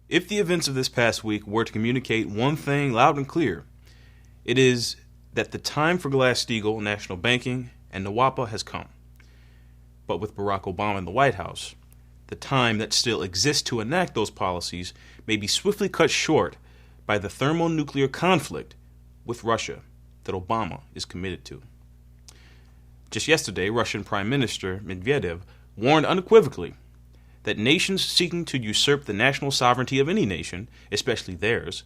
If the events of this past week were to communicate one thing loud and clear, it is that the time for Glass-Steagall national banking and NWAPA has come. But with Barack Obama in the White House, the time that still exists to enact those policies may be swiftly cut short by the thermonuclear conflict with Russia that Obama is committed to. Just yesterday, Russian Prime Minister Medvedev warned unequivocally that nations seeking to usurp the national sovereignty of any nation, especially theirs,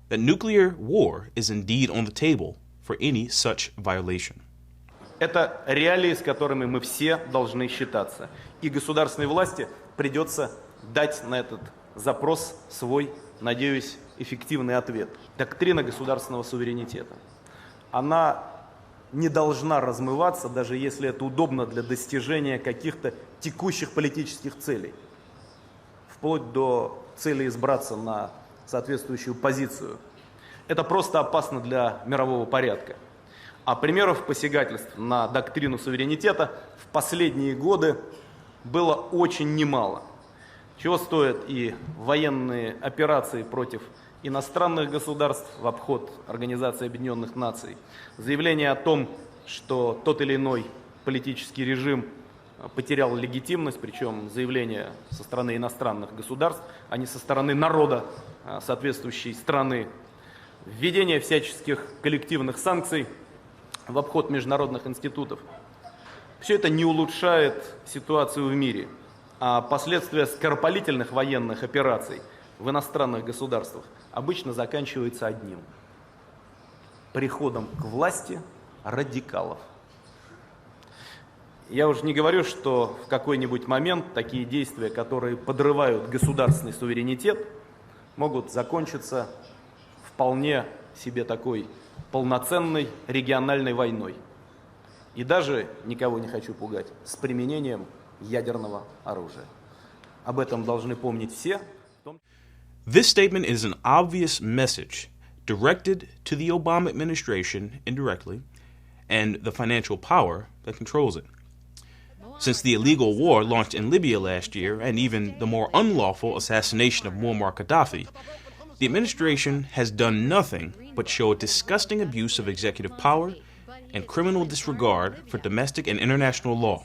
that nuclear war is indeed on the table for any such violation. Это реалии, с которыми мы все должны считаться. И государственной власти придется дать на этот запрос свой, надеюсь, эффективный ответ. Доктрина государственного суверенитета. Она не должна размываться, даже если это удобно для достижения каких-то текущих политических целей. Вплоть до цели избраться на соответствующую позицию. Это просто опасно для мирового порядка. А примеров посягательств на доктрину суверенитета в последние годы было очень немало. Чего стоят и военные операции против иностранных государств в обход Организации Объединенных Наций, заявление о том, что тот или иной политический режим потерял легитимность, причем заявление со стороны иностранных государств, а не со стороны народа соответствующей страны, введение всяческих коллективных санкций в обход международных институтов. Все это не улучшает ситуацию в мире, а последствия скоропалительных военных операций в иностранных государствах обычно заканчивается одним – приходом к власти радикалов. Я уже не говорю, что в какой-нибудь момент такие действия, которые подрывают государственный суверенитет, могут закончиться вполне себе такой полноценной региональной войной. И даже, никого не хочу пугать, с применением ядерного оружия. Об этом должны помнить все. This statement is an obvious message directed to the Obama administration indirectly and the financial power that controls it. Since the illegal war launched in Libya last year and even the more unlawful assassination of Muammar Gaddafi, the administration has done nothing but show a disgusting abuse of executive power and criminal disregard for domestic and international law,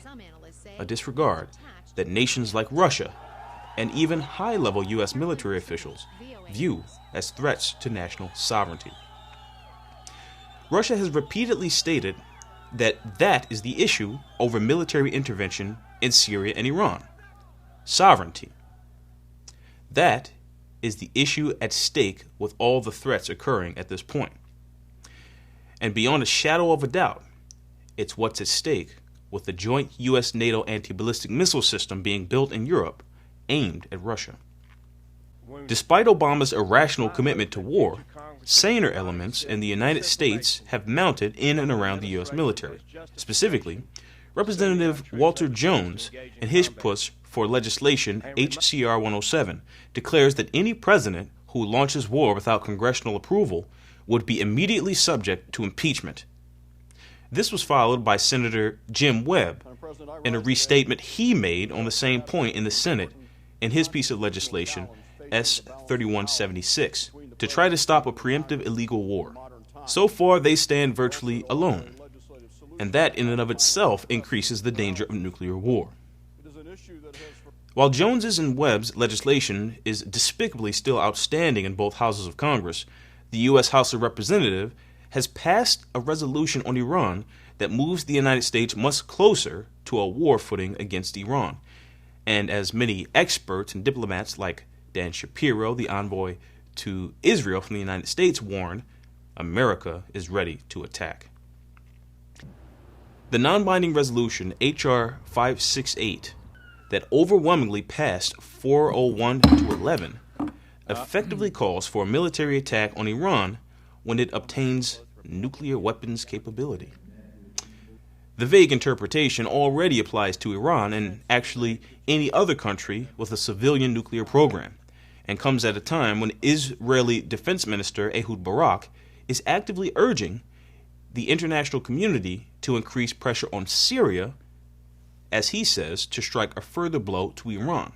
a disregard that nations like Russia and even high-level U.S. military officials view as threats to national sovereignty. Russia has repeatedly stated that that is the issue over military intervention in Syria and Iran: sovereignty. That is the issue at stake with all the threats occurring at this point. And beyond a shadow of a doubt, it's what's at stake with the joint U.S.-NATO anti-ballistic missile system being built in Europe aimed at Russia. Despite Obama's irrational commitment to war, saner elements in the United States have mounted in and around the U.S. military. Specifically, Representative Walter Jones, in his push for legislation H.C.R. 107, declares that any president who launches war without congressional approval would be immediately subject to impeachment. This was followed by Senator Jim Webb in a restatement he made on the same point in the Senate in his piece of legislation S. 3176 to try to stop a preemptive illegal war. So far, they stand virtually alone, and that in and of itself increases the danger of nuclear war. While Jones's and Webb's legislation is despicably still outstanding in both houses of Congress, the U.S. House of Representatives has passed a resolution on Iran that moves the United States much closer to a war footing against Iran. And as many experts and diplomats like Dan Shapiro, the envoy to Israel from the United States, warned, America is ready to attack. The non-binding resolution H.R. 568 that overwhelmingly passed 401 to 11 effectively calls for a military attack on Iran when it obtains nuclear weapons capability. The vague interpretation already applies to Iran and actually any other country with a civilian nuclear program, and comes at a time when Israeli Defense Minister Ehud Barak is actively urging the international community to increase pressure on Syria, as he says, to strike a further blow to Iran.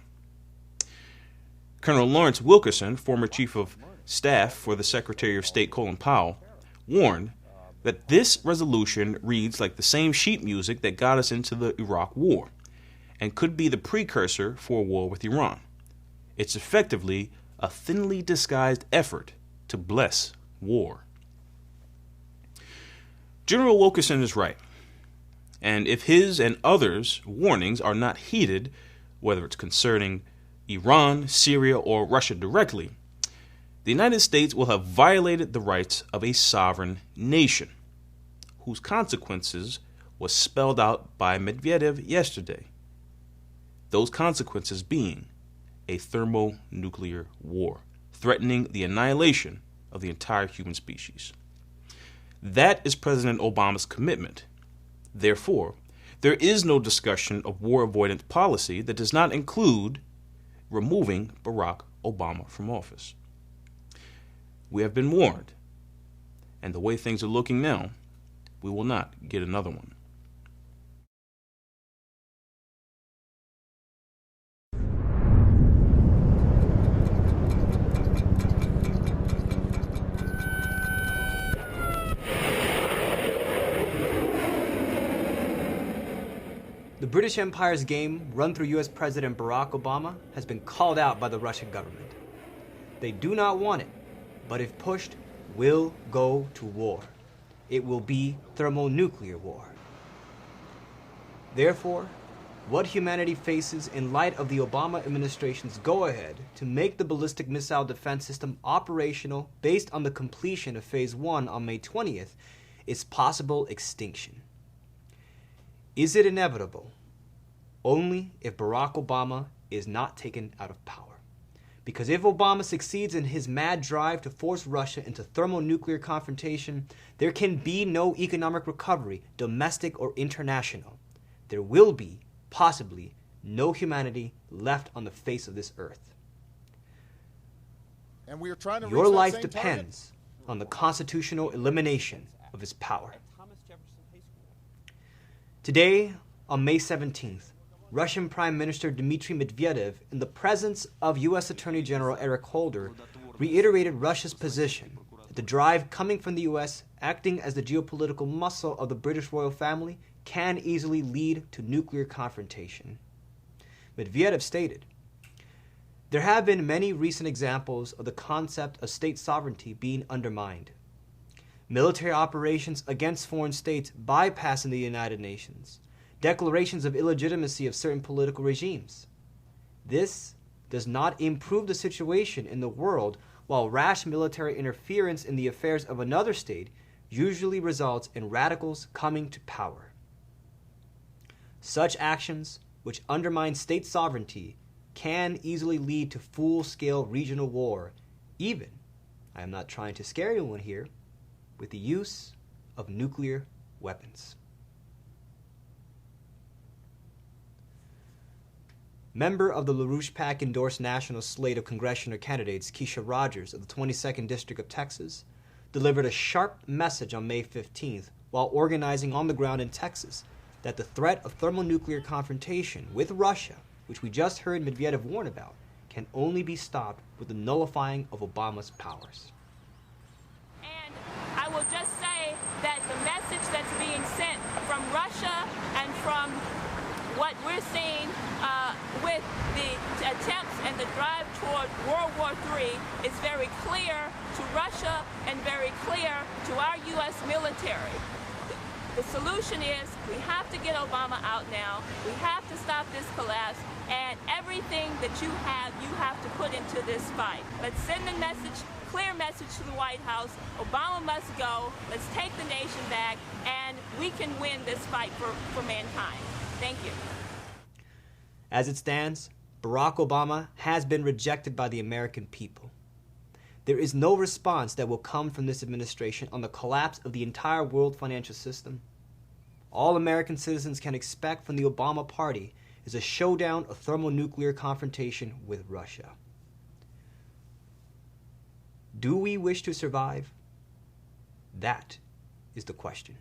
Colonel Lawrence Wilkerson, former chief of staff for the Secretary of State Colin Powell, warned that this resolution reads like the same sheet music that got us into the Iraq War and could be the precursor for a war with Iran. It's effectively a thinly disguised effort to bless war. General Wilkerson is right, and if his and others' warnings are not heeded, whether it's concerning Iran, Syria, or Russia directly, the United States will have violated the rights of a sovereign nation, whose consequences was spelled out by Medvedev yesterday. Those consequences being a thermonuclear war, threatening the annihilation of the entire human species. That is President Obama's commitment. Therefore, there is no discussion of war avoidance policy that does not include removing Barack Obama from office. We have been warned, and the way things are looking now, we will not get another one. The British Empire's game, run through U.S. President Barack Obama, has been called out by the Russian government. They do not want it, but if pushed, will go to war. It will be thermonuclear war. Therefore, what humanity faces in light of the Obama administration's go-ahead to make the ballistic missile defense system operational based on the completion of Phase 1 on May 20th is possible extinction. Is it inevitable? Only if Barack Obama is not taken out of power. Because if Obama succeeds in his mad drive to force Russia into thermonuclear confrontation, there can be no economic recovery, domestic or international. There will be, possibly, no humanity left on the face of this earth. And we are trying to Your life depends on the constitutional elimination of his power. Today, on May 17th, Russian Prime Minister Dmitry Medvedev, in the presence of U.S. Attorney General Eric Holder, reiterated Russia's position that the drive coming from the U.S., acting as the geopolitical muscle of the British royal family, can easily lead to nuclear confrontation. Medvedev stated, "There have been many recent examples of the concept of state sovereignty being undermined. Military operations against foreign states bypassing the United Nations, declarations of illegitimacy of certain political regimes. This does not improve the situation in the world, while rash military interference in the affairs of another state usually results in radicals coming to power. Such actions, which undermine state sovereignty, can easily lead to full-scale regional war, even, I am not trying to scare anyone here, with the use of nuclear weapons." Member of the LaRouche PAC endorsed national slate of congressional candidates, Keisha Rogers of the 22nd District of Texas, delivered a sharp message on May 15th while organizing on the ground in Texas that the threat of thermonuclear confrontation with Russia, which we just heard Medvedev warn about, can only be stopped with the nullifying of Obama's powers. I will just say that the message that's being sent from Russia and from what we're seeing with the attempts and the drive toward World War III is very clear to Russia and very clear to our U.S. military. The solution is we have to get Obama out now. We have to stop this collapse, and everything that you have to put into this fight. Let's send a message, clear message to the White House. Obama must go. Let's take the nation back, and we can win this fight for mankind. Thank you. As it stands, Barack Obama has been rejected by the American people. There is no response that will come from this administration on the collapse of the entire world financial system. All American citizens can expect from the Obama party is a showdown of thermonuclear confrontation with Russia. Do we wish to survive? That is the question.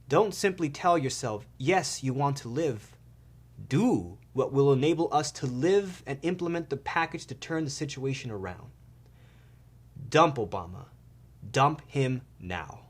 Don't simply tell yourself, yes, you want to live. do what will enable us to live and implement the package to turn the situation around. Dump Obama. Dump him now.